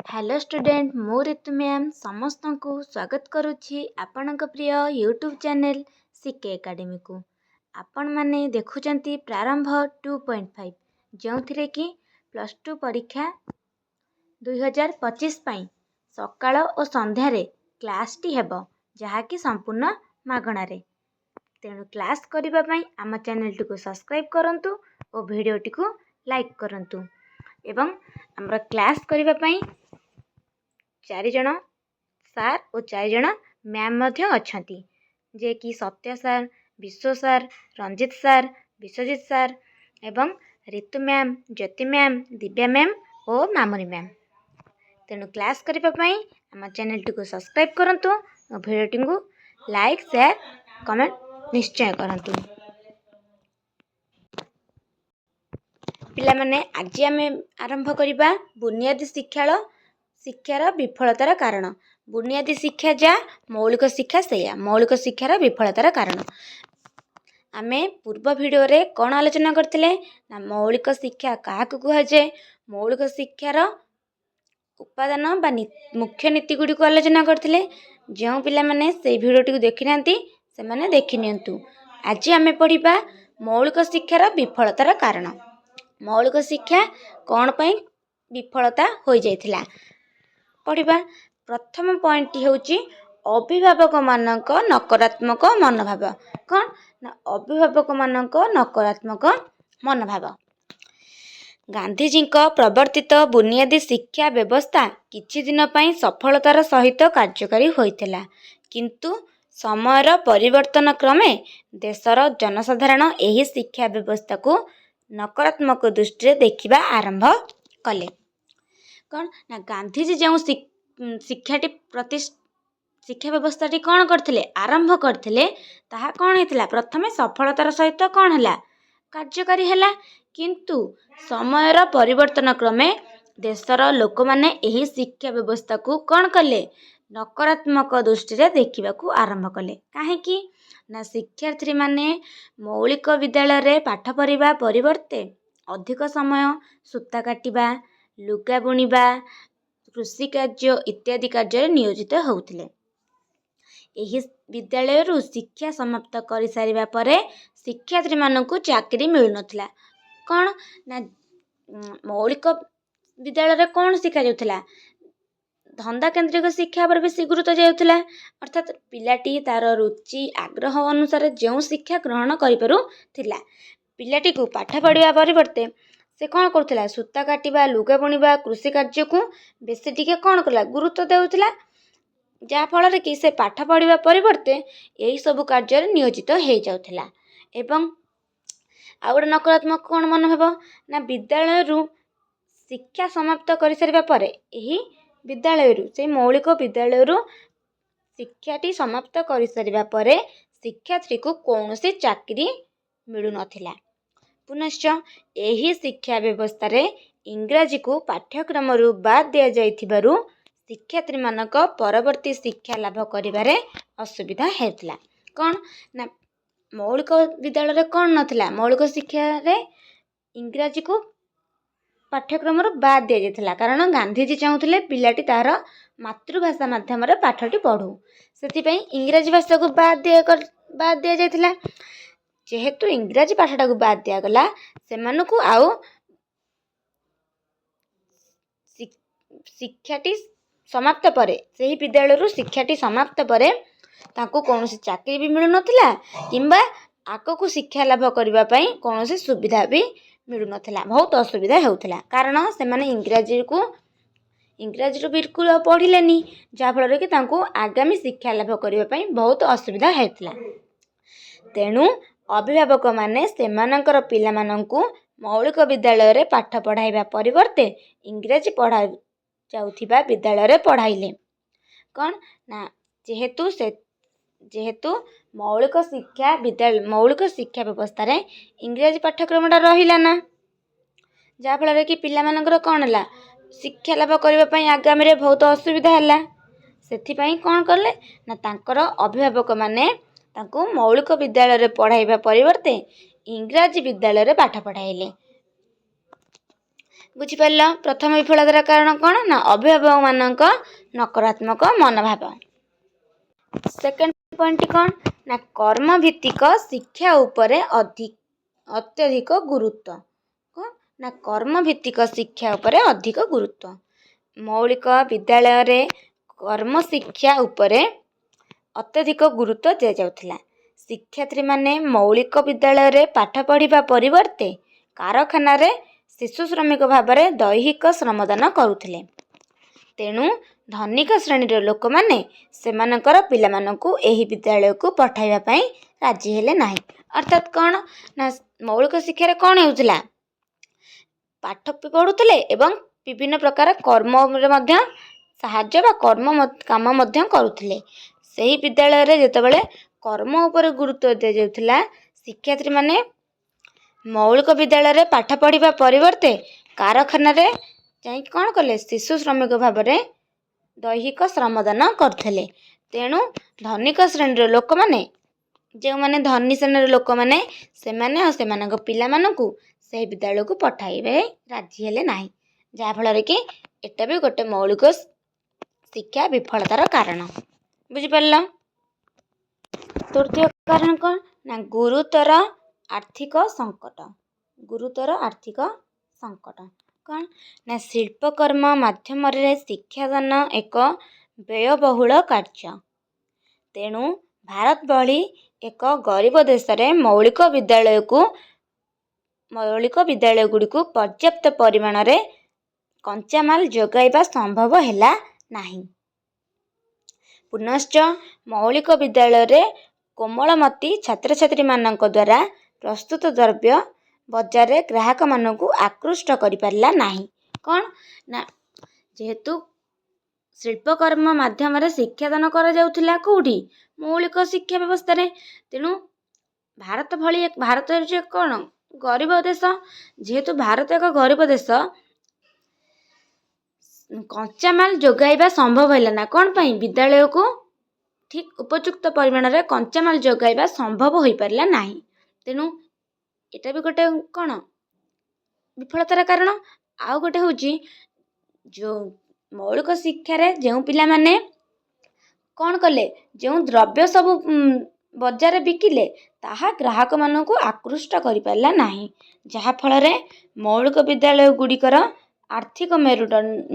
Hello student मु ऋतु ma'am समस्त को स्वागत करुच्ची आपण प्रिय यूट्यूब चैनल सीके एकेडमी को। आपण माने देखुचंती प्रारंभ 2.5 जो थे कि प्लस टू परीक्षा 2025 पाई सकाळ और संध्यारे क्लास टी हेबो जहाँकि संपूर्ण मागणारे। तेणु क्लास करिबा पई आम चैनल टी को सब्सक्राइब करंतु और वीडियो टी को लाइक करंतु एवं हमरा क्लास करिबा पई 4 जण सार और 4 जण मैम मध्य अछंती जे कि सत्य सार, विश्व सार, रंजित सार, विश्वजीत सार एवं ऋतु मैम, ज्योति मैम, दिव्या मैम और मामुनी मैम। तेणु क्लास करिबा पई हम चैनल टी को सब्सक्राइब करंतु और वीडियो टी को लाइक शेयर कमेंट निश्चय करंतु। पिला माने आज आमे आरंभ करिबा बुनियादी शिक्षार विफलतार कारण। बुनियादी शिक्षा जा मौलिक शिक्षा सेया मौलिक शिक्षार विफलतार कारण। आमे पूर्व वीडियो रे कौन आलोचना करथिले ना मौलिक शिक्षा काहाकु कुहाजे, मौलिक शिक्षार उपादान बा मुख्य नीति गुडी को आलोचना करथिले। जो पिला माने से वीडियो टी देखि नांती से माने देखि नियंतु। आज आमे पढिबा मौलिक शिक्षार विफलतार कारण। मौलिक शिक्षा कौन पई विफलता हो जाइथिला पढ़िबा। प्रथम पॉइंट होची अभिभावक मानक नकारात्मक मनोभाव। कौन ना अभिभावक मानक नकारात्मक मनोभाव। गांधीजी प्रवर्तित बुनियादी शिक्षा व्यवस्था किछि दिन पई सफलतार सहित कार्यकारी होइथिला, किंतु समयर परिवर्तन क्रमे देशर जनसाधारण एही शिक्षा व्यवस्था को नकारात्मक दृष्टि देखिबा आरंभ कले। कौन ना गांधीजी जो शिक्षा व्यवस्था टी कौन करथिले आरंभ करथिले ताहा कौन हेतिला प्रथमे सफलतार सहित कौन हला कार्यकारी हला, किंतु समयर परिवर्तन क्रमे देशर लोक माने एही शिक्षा व्यवस्था को कौन कले नकारात्मक दृष्टि रे देखिबा को आरंभ कले। काहेकि ना शिक्षार्थी माने मौलिक विद्यालय रे पाठ पढ़िबा परिवर्ते अधिक समय सूता काटिबा, लुगा बुणिबा, कृषि कार्य इत्यादि कार्य नियोजित होउथिले। एही विद्यालय रु शिक्षा समाप्त करि सारिबा परे शिक्षार्थी मानकु चाकरी मिलु नथिला। कौन ना मौलिक विद्यालय रे कौन शिक्षा जाउथिला धंदा केंद्रिक शिक्षा पर बेसी गुरुत्व जाउथिला। अर्थात पिलाटी तार रुचि आग्रह अनुसार जो शिक्षा ग्रहण करि पारु थिला। पिलाटी को पाठ पढ़िबा परिवर्ते से कौन करथिला सूता काटिबा, लुगा बुणिबा, कृषि कार्य को बेसी टिके कौन करला गुरुत्व देउथिला, जा फल कि से पाठ पढ़िबा परिवर्ते एही सब कार्य नियोजित हो जाउथिला। एवं आ गोटे नकारात्मक कौन मनोभाव ना विद्यालय रु शिक्षा समाप्त करि सारिबा परे एही विद्यालय रु से मौलिक विद्यालय रु शिक्षाटी समाप्त करि सारिबा परे शिक्षार्थी को कौनसी चाकरी मिलु नथिला। पुनश्च एही शिक्षा व्यवस्था रे इंग्राजी को पाठ्यक्रम रु बाद दिया जाइथिबारु शिक्षार्थी मानक परवर्ती शिक्षा लाभ करिबारे असुविधा हेतला। कौन ना मौलिक विद्यालय रे कौन नथिला मौलिक शिक्षा रे इंग्राजी को पाठ्यक्रम रु बाद दिया जाइथिला, कारण गांधीजी चाहुथिले पिलाटी तार मातृभाषा माध्यम रे पाठटी पढ़ू, सेति पई इंग्राजी भाषा को बाद दिया जाइथिला। जेहेतु इंग्राजी पाठटा को बाद दिया गला सेमानकु आउ शिक्षाटी समाप्त परे सेही विद्यालय रु शिक्षाटी समाप्त परे ताकू कौनसी चाकरी भी मिलु नथिला किंबा आको को शिक्षा लाभ करिबा पई कौनसी सुविधा भी मिलु नथिला, बहुत असुविधा हेउथिला। कारण से माने इंग्राजी रु बिल्कुल पढ़िलेनी, जा फल कि तांकू आगामी शिक्षा लाभ करिबा पई बहुत असुविधा हेउथिला। तेणु अभिभावक माने सेमानकर पिला मानंकु मौलिक विद्यालय रे पाठ पढ़ाइबा परिवर्ते इंग्राजी पढ़ा जाउथिबा विद्यालय रे पढ़ाइले। कौन ना जेहेतु मौलिक शिक्षा व्यवस्था रे इंग्राजी पाठ्यक्रमटा रहिला ना, जा फल कि पिला मानकर कौन हला शिक्षा लाभ करिबा पई आगामी रे बहुत असुविधा हला। सेथि पई कौन करले ना तांकर अभिभावक माने तांको मौलिक विद्यालय रे पढ़ाइबा परिवर्ते इंग्राजी विद्यालय रे पाठ पढ़ाइले। ବୁଝିପାରିଲ? ପ୍ରଥମ ବିଫଳତାର କାରଣ କ'ଣ ନା ଅଭିଭାବକମାନଙ୍କ ନକାରାତ୍ମକ ମନୋଭାବ। ସେକେଣ୍ଡ ପଏଣ୍ଟ କ'ଣ ନା କର୍ମଭିତ୍ତିକ ଶିକ୍ଷା ଉପରେ ଅତ୍ୟଧିକ ଗୁରୁତ୍ୱ। କ'ଣ ନା କର୍ମଭିତ୍ତିକ ଶିକ୍ଷା ଉପରେ ଅଧିକ ଗୁରୁତ୍ୱ। ମୌଳିକ ବିଦ୍ୟାଳୟରେ କର୍ମଶିକ୍ଷା ଉପରେ ଅତ୍ୟଧିକ ଗୁରୁତ୍ୱ ଦିଆଯାଉଥିଲା। ଶିକ୍ଷାର୍ଥୀମାନେ ମୌଳିକ ବିଦ୍ୟାଳୟରେ ପାଠ ପଢ଼ିବା ପରିବର୍ତ୍ତେ କାରଖାନାରେ ଶିଶୁ ଶ୍ରମିକ ଭାବରେ ଦୈହିକ ଶ୍ରମଦାନ କରୁଥିଲେ। ତେଣୁ ଧନିକ ଶ୍ରେଣୀର ଲୋକମାନେ ସେମାନଙ୍କର ପିଲାମାନଙ୍କୁ ଏହି ବିଦ୍ୟାଳୟକୁ ପଠାଇବା ପାଇଁ ରାଜି ହେଲେ ନାହିଁ। ଅର୍ଥାତ୍ କ'ଣ ନା ମୌଳିକ ଶିକ୍ଷାରେ କ'ଣ ହେଉଥିଲା, ପାଠ ବି ପଢ଼ୁଥିଲେ ଏବଂ ବିଭିନ୍ନ ପ୍ରକାର କର୍ମରେ ମଧ୍ୟ ସାହାଯ୍ୟ ବା କାମ ମଧ୍ୟ କରୁଥିଲେ। ସେହି ବିଦ୍ୟାଳୟରେ ଯେତେବେଳେ କର୍ମ ଉପରେ ଗୁରୁତ୍ୱ ଦିଆଯାଉଥିଲା, ଶିକ୍ଷାର୍ଥୀମାନେ ମୌଳିକ ବିଦ୍ୟାଳୟରେ ପାଠ ପଢ଼ିବା ପରିବର୍ତ୍ତେ କାରଖାନାରେ ଯାଇକି କ'ଣ କଲେ, ଶିଶୁ ଶ୍ରମିକ ଭାବରେ ଦୈହିକ ଶ୍ରମଦାନ କରୁଥିଲେ। ତେଣୁ ଧନିକ ଶ୍ରେଣୀର ଲୋକମାନେ, ଯେଉଁମାନେ ଧନୀ ଶ୍ରେଣୀର ଲୋକମାନେ, ସେମାନେ ଆଉ ସେମାନଙ୍କ ପିଲାମାନଙ୍କୁ ସେହି ବିଦ୍ୟାଳୟକୁ ପଠାଇବେ ରାଜି ହେଲେ ନାହିଁ। ଯାହାଫଳରେ କି ଏଟା ବି ଗୋଟେ ମୌଳିକ ଶିକ୍ଷା ବିଫଳତାର କାରଣ। ବୁଝିପାରିଲ? ତୃତୀୟ କାରଣ କ'ଣ ନା ଗୁରୁତର ଆର୍ଥିକ ସଙ୍କଟ। ଗୁରୁତର ଆର୍ଥିକ ସଙ୍କଟ କ'ଣ ନା ଶିଳ୍ପକର୍ମ ମାଧ୍ୟମରେ ଶିକ୍ଷାଦାନ ଏକ ବ୍ୟୟବହୁଳ କାର୍ଯ୍ୟ। ତେଣୁ ଭାରତ ଭଳି ଏକ ଗରିବ ଦେଶରେ ମୌଳିକ ବିଦ୍ୟାଳୟଗୁଡ଼ିକୁ ପର୍ଯ୍ୟାପ୍ତ ପରିମାଣରେ କଞ୍ଚାମାଲ ଯୋଗାଇବା ସମ୍ଭବ ହେଲା ନାହିଁ। ପୁନଶ୍ଚ ମୌଳିକ ବିଦ୍ୟାଳୟରେ କୋମଳମତି ଛାତ୍ରଛାତ୍ରୀମାନଙ୍କ ଦ୍ୱାରା ପ୍ରସ୍ତୁତ ଦ୍ରବ୍ୟ ବଜାରରେ ଗ୍ରାହକମାନଙ୍କୁ ଆକୃଷ୍ଟ କରିପାରିଲା ନାହିଁ। କ'ଣ ନା ଯେହେତୁ ଶିଳ୍ପକର୍ମ ମାଧ୍ୟମରେ ଶିକ୍ଷାଦାନ କରାଯାଉଥିଲା କେଉଁଠି, ମୌଳିକ ଶିକ୍ଷା ବ୍ୟବସ୍ଥାରେ, ତେଣୁ ଭାରତ ହେଉଛି କ'ଣ ଗରିବ ଦେଶ। ଯେହେତୁ ଭାରତ ଏକ ଗରିବ ଦେଶ, କଞ୍ଚାମାଲ ଯୋଗାଇବା ସମ୍ଭବ ହେଲା ନା। କ'ଣ ପାଇଁ? ବିଦ୍ୟାଳୟକୁ ଠିକ୍ ଉପଯୁକ୍ତ ପରିମାଣରେ କଞ୍ଚାମାଲ ଯୋଗାଇବା ସମ୍ଭବ ହୋଇପାରିଲା ନାହିଁ। ତେଣୁ ଏଟା ବି ଗୋଟେ କ'ଣ ବିଫଳତାର କାରଣ। ଆଉ ଗୋଟେ ହେଉଛି ଯେଉଁ ମୌଳିକ ଶିକ୍ଷାରେ ଯେଉଁ ପିଲାମାନେ କ'ଣ କଲେ, ଯେଉଁ ଦ୍ରବ୍ୟ ସବୁ ବଜାରରେ ବିକିଲେ, ତାହା ଗ୍ରାହକମାନଙ୍କୁ ଆକୃଷ୍ଟ କରିପାରିଲା ନାହିଁ। ଯାହାଫଳରେ ମୌଳିକ ବିଦ୍ୟାଳୟ ଗୁଡ଼ିକର ଆର୍ଥିକ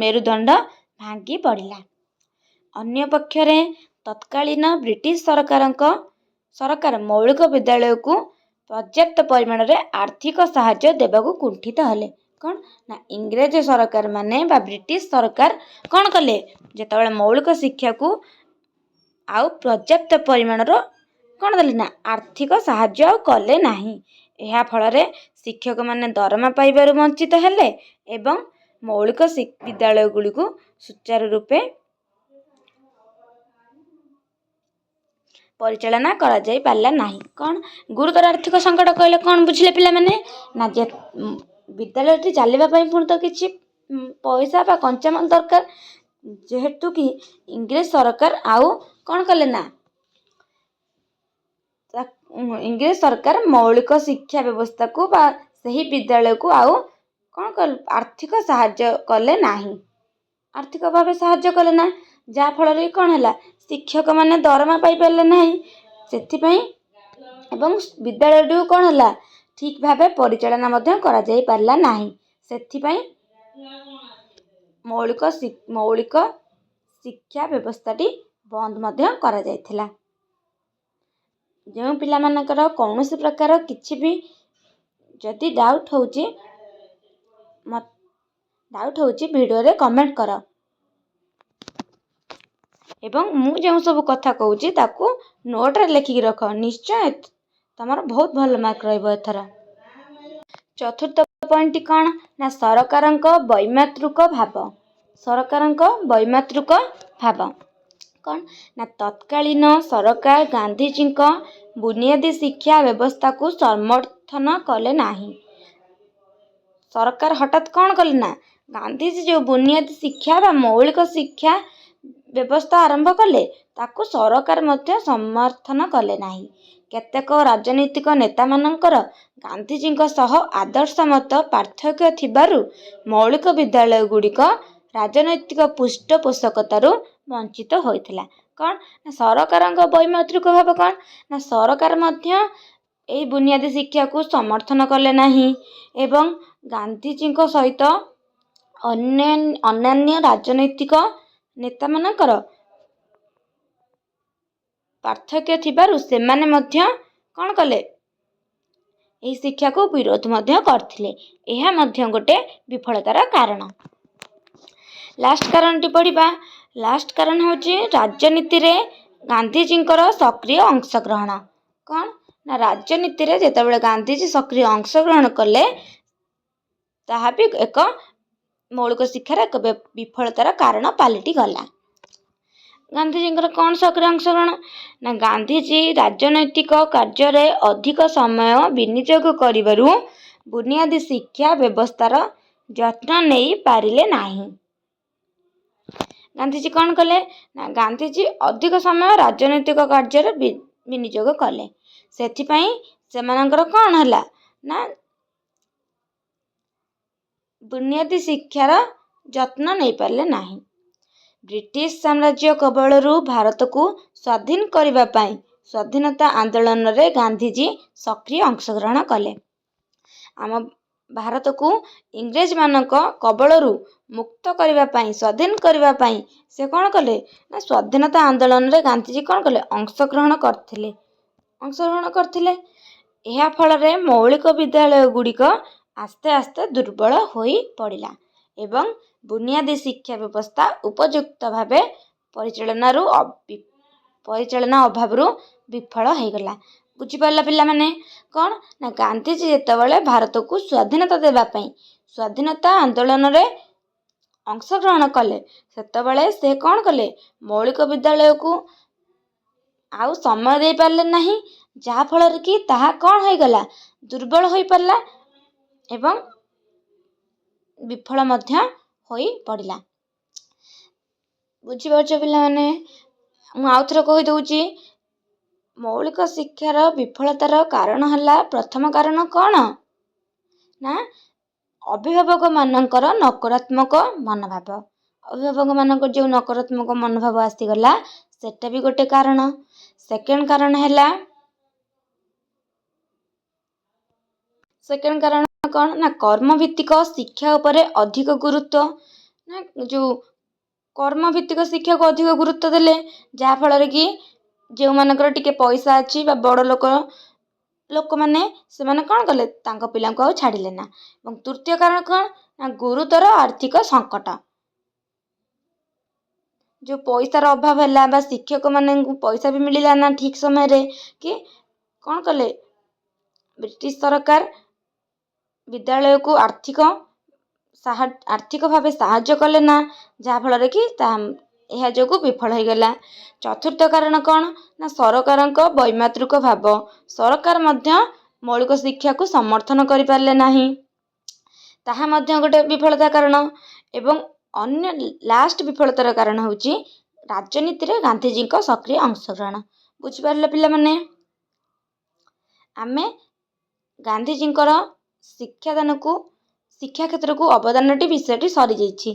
ମେରୁଦଣ୍ଡ ଭାଙ୍ଗି ପଡ଼ିଲା। ଅନ୍ୟପକ୍ଷରେ ତତ୍କାଳୀନ ବ୍ରିଟିଶ ସରକାର ମୌଳିକ ବିଦ୍ୟାଳୟକୁ ପର୍ଯ୍ୟାପ୍ତ ପରିମାଣରେ ଆର୍ଥିକ ସାହାଯ୍ୟ ଦେବାକୁ କୁଣ୍ଠିତ ହେଲେ। କ'ଣ ନା ଇଂରେଜ ସରକାରମାନେ ବା ବ୍ରିଟିଶ ସରକାର କ'ଣ କଲେ, ଯେତେବେଳେ ମୌଳିକ ଶିକ୍ଷାକୁ ଆଉ ପର୍ଯ୍ୟାପ୍ତ ପରିମାଣର କ'ଣ ଦେଲେ ନା ଆର୍ଥିକ ସାହାଯ୍ୟ ଆଉ କଲେ ନାହିଁ। ଏହା ଫଳରେ ଶିକ୍ଷକମାନେ ଦରମା ପାଇବାରୁ ବଞ୍ଚିତ ହେଲେ ଏବଂ ମୌଳିକ ବିଦ୍ୟାଳୟଗୁଡ଼ିକୁ ସୁଚାରୁ ରୂପେ ପରିଚାଳନା କରାଯାଇ ପାରିଲା ନାହିଁ। କ'ଣ ଗୁରୁତର ଆର୍ଥିକ ସଙ୍କଟ କହିଲେ କ'ଣ ବୁଝିଲେ ପିଲାମାନେ? ନା ବିଦ୍ୟାଳୟଟି ଚାଲିବା ପାଇଁ ପୁଣି ତ କିଛି ପଇସା ବା କଞ୍ଚାମାଲ ଦରକାର। ଯେହେତୁ କି ଇଂରେଜ ସରକାର ଆଉ କ'ଣ କଲେ ନା, ଇଂରେଜ ସରକାର ମୌଳିକ ଶିକ୍ଷା ବ୍ୟବସ୍ଥାକୁ ବା ସେହି ବିଦ୍ୟାଳୟକୁ ଆଉ କ'ଣ କଲେ, ଆର୍ଥିକ ସାହାଯ୍ୟ କଲେ ନାହିଁ। ଆର୍ଥିକ ଭାବେ ସାହାଯ୍ୟ କଲେ ନା, ଯାହାଫଳରେ କ'ଣ ହେଲା, ଶିକ୍ଷକମାନେ ଦରମା ପାଇପାରିଲେ ନାହିଁ। ସେଥିପାଇଁ ଏବଂ ବିଦ୍ୟାଳୟଟିକୁ କ'ଣ ହେଲା, ଠିକ୍ ଭାବେ ପରିଚାଳନା ମଧ୍ୟ କରାଯାଇ ପାରିଲା ନାହିଁ। ସେଥିପାଇଁ ମୌଳିକ ଶିକ୍ଷା ବ୍ୟବସ୍ଥାଟି ବନ୍ଦ ମଧ୍ୟ କରାଯାଇଥିଲା। ଯେଉଁ ପିଲାମାନଙ୍କର କୌଣସି ପ୍ରକାର କିଛି ବି ଯଦି ଡାଉଟ୍ ହେଉଛି ଭିଡ଼ିଓରେ କମେଣ୍ଟ କର ଏବଂ ମୁଁ ଯେଉଁ ସବୁ କଥା କହୁଛି ତାକୁ ନୋଟ୍ରେ ଲେଖିକି ରଖ। ନିଶ୍ଚୟ ତମର ବହୁତ ଭଲ ମାର୍କ ରହିବ ଏଥର। ଚତୁର୍ଥ ପଏଣ୍ଟଟି କ'ଣ ନା ସରକାରଙ୍କ ବୈମାତୃକ ଭାବ। ସରକାରଙ୍କ ବୈମାତୃକ ଭାବ କ'ଣ ନା ତତ୍କାଳୀନ ସରକାର ଗାନ୍ଧିଜୀଙ୍କ ବୁନିୟାଦୀ ଶିକ୍ଷା ବ୍ୟବସ୍ଥାକୁ ସମର୍ଥନ କଲେ ନାହିଁ। ସରକାର ହଠାତ୍ କ'ଣ କଲେ ନା, ଗାନ୍ଧିଜୀ ଯେଉଁ ବୁନିୟାଦୀ ଶିକ୍ଷା ବା ମୌଳିକ ଶିକ୍ଷା ବ୍ୟବସ୍ଥା ଆରମ୍ଭ କଲେ ତାକୁ ସରକାର ମଧ୍ୟ ସମର୍ଥନ କଲେ ନାହିଁ। କେତେକ ରାଜନୈତିକ ନେତାମାନଙ୍କର ଗାନ୍ଧିଜୀଙ୍କ ସହ ଆଦର୍ଶ ମତ ପାର୍ଥକ୍ୟ ଥିବାରୁ ମୌଳିକ ବିଦ୍ୟାଳୟ ଗୁଡ଼ିକ ରାଜନୈତିକ ପୃଷ୍ଠପୋଷକତାରୁ ବଞ୍ଚିତ ହୋଇଥିଲା। କ'ଣ ନା ସରକାରଙ୍କ ବୈମୈତ୍ରିକ ଭାବ କ'ଣ ନା ସରକାର ମଧ୍ୟ ଏହି ବୁନିଆଦୀ ଶିକ୍ଷାକୁ ସମର୍ଥନ କଲେ ନାହିଁ ଏବଂ ଗାନ୍ଧିଜୀଙ୍କ ସହିତ ଅନ୍ୟାନ୍ୟ ରାଜନୈତିକ ନେତାମାନଙ୍କର ପାର୍ଥକ୍ୟ ଥିବାରୁ ସେମାନେ ମଧ୍ୟ କ'ଣ କଲେ ଏହି ଶିକ୍ଷାକୁ ବିରୋଧ ମଧ୍ୟ କରିଥିଲେ। ଏହା ମଧ୍ୟ ଗୋଟେ ବିଫଳତାର କାରଣ। ଲାଷ୍ଟ କାରଣଟି ପଢ଼ିବା। ଲାଷ୍ଟ କାରଣ ହେଉଛି ରାଜନୀତିରେ ଗାନ୍ଧିଜୀଙ୍କର ସକ୍ରିୟ ଅଂଶଗ୍ରହଣ। କ'ଣ ନା ରାଜନୀତିରେ ଯେତେବେଳେ ଗାନ୍ଧିଜୀ ସକ୍ରିୟ ଅଂଶଗ୍ରହଣ କଲେ ତାହା ବି ଏକ ମୌଳିକ ଶିକ୍ଷାର ଏକ ବିଫଳତାର କାରଣ ପାଲଟିଗଲା। ଗାନ୍ଧିଜୀଙ୍କର କ'ଣ ସକ୍ରିୟ ଅଂଶଗ୍ରହଣ ନା ଗାନ୍ଧିଜୀ ରାଜନୈତିକ କାର୍ଯ୍ୟରେ ଅଧିକ ସମୟ ବିନିଯୋଗ କରିବାରୁ ବୁନିଆଦୀ ଶିକ୍ଷା ବ୍ୟବସ୍ଥାର ଯତ୍ନ ନେଇ ପାରିଲେ ନାହିଁ। ଗାନ୍ଧିଜୀ କ'ଣ କଲେ ନା ଗାନ୍ଧିଜୀ ଅଧିକ ସମୟ ରାଜନୈତିକ କାର୍ଯ୍ୟରେ ବିନିଯୋଗ କଲେ। ସେଥିପାଇଁ ସେମାନଙ୍କର କ'ଣ ହେଲା ନା ବୁନିଆଦୀ ଶିକ୍ଷାର ଯତ୍ନ ନେଇପାରିଲେ ନାହିଁ। ବ୍ରିଟିଶ ସାମ୍ରାଜ୍ୟ କବଳରୁ ଭାରତକୁ ସ୍ୱାଧୀନ କରିବା ପାଇଁ ସ୍ୱାଧୀନତା ଆନ୍ଦୋଳନରେ ଗାନ୍ଧିଜୀ ସକ୍ରିୟ ଅଂଶଗ୍ରହଣ କଲେ। ଆମ ଭାରତକୁ ଇଂରେଜମାନଙ୍କ କବଳରୁ ମୁକ୍ତ କରିବା ପାଇଁ ସ୍ୱାଧୀନ କରିବା ପାଇଁ ସେ କ'ଣ କଲେ ନା ସ୍ୱାଧୀନତା ଆନ୍ଦୋଳନରେ ଗାନ୍ଧିଜୀ କ'ଣ କଲେ ଅଂଶଗ୍ରହଣ କରିଥିଲେ। ଏହା ଫଳରେ ମୌଳିକ ବିଦ୍ୟାଳୟ ଗୁଡ଼ିକ ଆସ୍ତେ ଆସ୍ତେ ଦୁର୍ବଳ ହୋଇ ପଡ଼ିଲା ଏବଂ ବୁନିଆଦୀ ଶିକ୍ଷା ବ୍ୟବସ୍ଥା ଉପଯୁକ୍ତ ଭାବେ ପରିଚାଳନା ଅଭାବରୁ ବିଫଳ ହୋଇଗଲା। ବୁଝିପାରିଲା ପିଲାମାନେ? କ'ଣ ନା ଗାନ୍ଧିଜୀ ଯେତେବେଳେ ଭାରତକୁ ସ୍ୱାଧୀନତା ଦେବା ପାଇଁ ସ୍ୱାଧୀନତା ଆନ୍ଦୋଳନରେ ଅଂଶଗ୍ରହଣ କଲେ ସେତେବେଳେ ସେ କ'ଣ କଲେ ମୌଳିକ ବିଦ୍ୟାଳୟକୁ ଆଉ ସମୟ ଦେଇପାରିଲେ ନାହିଁ, ଯାହାଫଳରେ କି ତାହା କ'ଣ ହୋଇଗଲା ଦୁର୍ବଳ ହୋଇପାରିଲା ଏବଂ ବିଫଳ ମଧ୍ୟ ହୋଇ ପଡ଼ିଲା। ବୁଝିପାରୁଛ ପିଲାମାନେ? ମୁଁ ଆଉ ଥରେ କହିଦେଉଛି। ମୌଳିକ ଶିକ୍ଷାର ବିଫଳତାର କାରଣ ହେଲା, ପ୍ରଥମ କାରଣ କ'ଣ ନା ଅଭିଭାବକମାନଙ୍କର ନକାରାତ୍ମକ ମନୋଭାବ। ଅଭିଭାବକମାନଙ୍କର ଯେଉଁ ନକାରାତ୍ମକ ମନୋଭାବ ଆସିଗଲା ସେଟା ବି ଗୋଟେ କାରଣ। ସେକେଣ୍ଡ କାରଣ କ'ଣ ନା କର୍ମଭିତ୍ତିକ ଶିକ୍ଷା ଉପରେ ଅଧିକ ଗୁରୁତ୍ୱ। ନା ଯେଉଁ କର୍ମଭିତ୍ତିକ ଶିକ୍ଷାକୁ ଅଧିକ ଗୁରୁତ୍ୱ ଦେଲେ, ଯାହାଫଳରେ କି ଯେଉଁମାନଙ୍କର ଟିକେ ପଇସା ଅଛି ବା ବଡ଼ ଲୋକମାନେ ସେମାନେ କ'ଣ କଲେ ତାଙ୍କ ପିଲାଙ୍କୁ ଆଉ ଛାଡ଼ିଲେ ନା। ଏବଂ ତୃତୀୟ କାରଣ କ'ଣ ନା ଗୁରୁତର ଆର୍ଥିକ ସଙ୍କଟ। ଯେଉଁ ପଇସାର ଅଭାବ ହେଲା ବା ଶିକ୍ଷକମାନଙ୍କୁ ପଇସା ବି ମିଳିଲା ନା ଠିକ୍ ସମୟରେ, କି କ'ଣ କଲେ ବ୍ରିଟିଶ ସରକାର ବିଦ୍ୟାଳୟକୁ ଆର୍ଥିକ ଭାବେ ସାହାଯ୍ୟ କଲେ ନା, ଯାହାଫଳରେ କି ଏହା ଯୋଗୁଁ ବିଫଳ ହୋଇଗଲା। ଚତୁର୍ଥ କାରଣ କ'ଣ ନା ସରକାରଙ୍କ ବୈମୈତ୍ରିକ ଭାବ। ସରକାର ମଧ୍ୟ ମୌଳିକ ଶିକ୍ଷାକୁ ସମର୍ଥନ କରିପାରିଲେ ନାହିଁ, ତାହା ମଧ୍ୟ ଗୋଟେ ବିଫଳତା କାରଣ। ଏବଂ ଅନ୍ୟ ଲାଷ୍ଟ ବିଫଳତାର କାରଣ ହେଉଛି ରାଜନୀତିରେ ଗାନ୍ଧିଜୀଙ୍କ ସକ୍ରିୟ ଅଂଶଗ୍ରହଣ। ବୁଝିପାରିଲେ ପିଲାମାନେ? ଆମେ ଗାନ୍ଧିଜୀଙ୍କର ଶିକ୍ଷା କ୍ଷେତ୍ରକୁ ଅବଦାନଟି ବିଷୟଟି ସରିଯାଇଛି।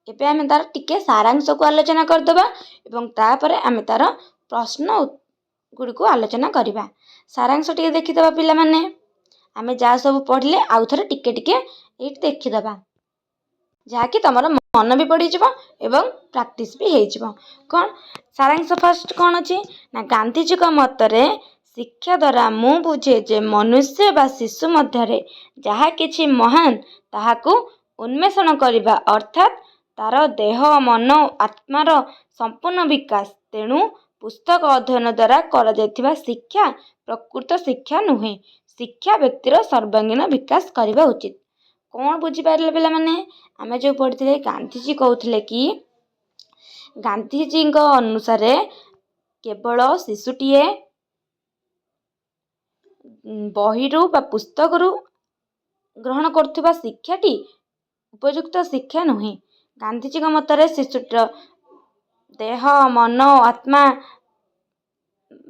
ଏବେ ଆମେ ତାର ଟିକେ ସାରାଂଶକୁ ଆଲୋଚନା କରିଦେବା ଏବଂ ତାପରେ ଆମେ ତାର ପ୍ରଶ୍ନ ଗୁଡ଼ିକୁ ଆଲୋଚନା କରିବା। ସାରାଂଶ ଟିକେ ଦେଖିଦେବା ପିଲାମାନେ। ଆମେ ଯାହା ସବୁ ପଢ଼ିଲେ ଆଉ ଥରେ ଟିକେ ଏଇଠି ଦେଖିଦେବା, ଯାହାକି ତମର ମନ ବି ପଡ଼ିଯିବ ଏବଂ ପ୍ରାକ୍ଟିସ୍ ବି ହେଇଯିବ। କ'ଣ ସାରାଂଶ ଫାଷ୍ଟ କ'ଣ ଅଛି ନା ଗାନ୍ଧିଜୀଙ୍କ ମତରେ ଶିକ୍ଷା ଦ୍ୱାରା ମୁଁ ବୁଝେ ଯେ ମନୁଷ୍ୟ ବା ଶିଶୁ ମଧ୍ୟରେ ଯାହା କିଛି ମହାନ ତାହାକୁ ଉନ୍ମେଷଣ କରିବା ଅର୍ଥାତ୍ ତାର ଦେହ, ମନ, ଆତ୍ମାର ସମ୍ପୂର୍ଣ୍ଣ ବିକାଶ। ତେଣୁ ପୁସ୍ତକ ଅଧ୍ୟୟନ ଦ୍ୱାରା କରାଯାଇଥିବା ଶିକ୍ଷା ପ୍ରକୃତ ଶିକ୍ଷା ନୁହେଁ। ଶିକ୍ଷା ବ୍ୟକ୍ତିର ସର୍ବାଙ୍ଗୀନ ବିକାଶ କରିବା ଉଚିତ। କ'ଣ ବୁଝିପାରିଲେ ପିଲାମାନେ? ଆମେ ଯେଉଁ ପଢ଼ିଥିଲେ ଗାନ୍ଧିଜୀ କହୁଥିଲେ କି ଗାନ୍ଧିଜୀଙ୍କ ଅନୁସାରେ କେବଳ ଶିଶୁଟିଏ ବହିରୁ ବା ପୁସ୍ତକରୁ ଗ୍ରହଣ କରୁଥିବା ଶିକ୍ଷାଟି ଉପଯୁକ୍ତ ଶିକ୍ଷା ନୁହେଁ। ଗାନ୍ଧିଜୀଙ୍କ ମତରେ ଶିଶୁଟିର ଦେହ ମନ ଆତ୍ମା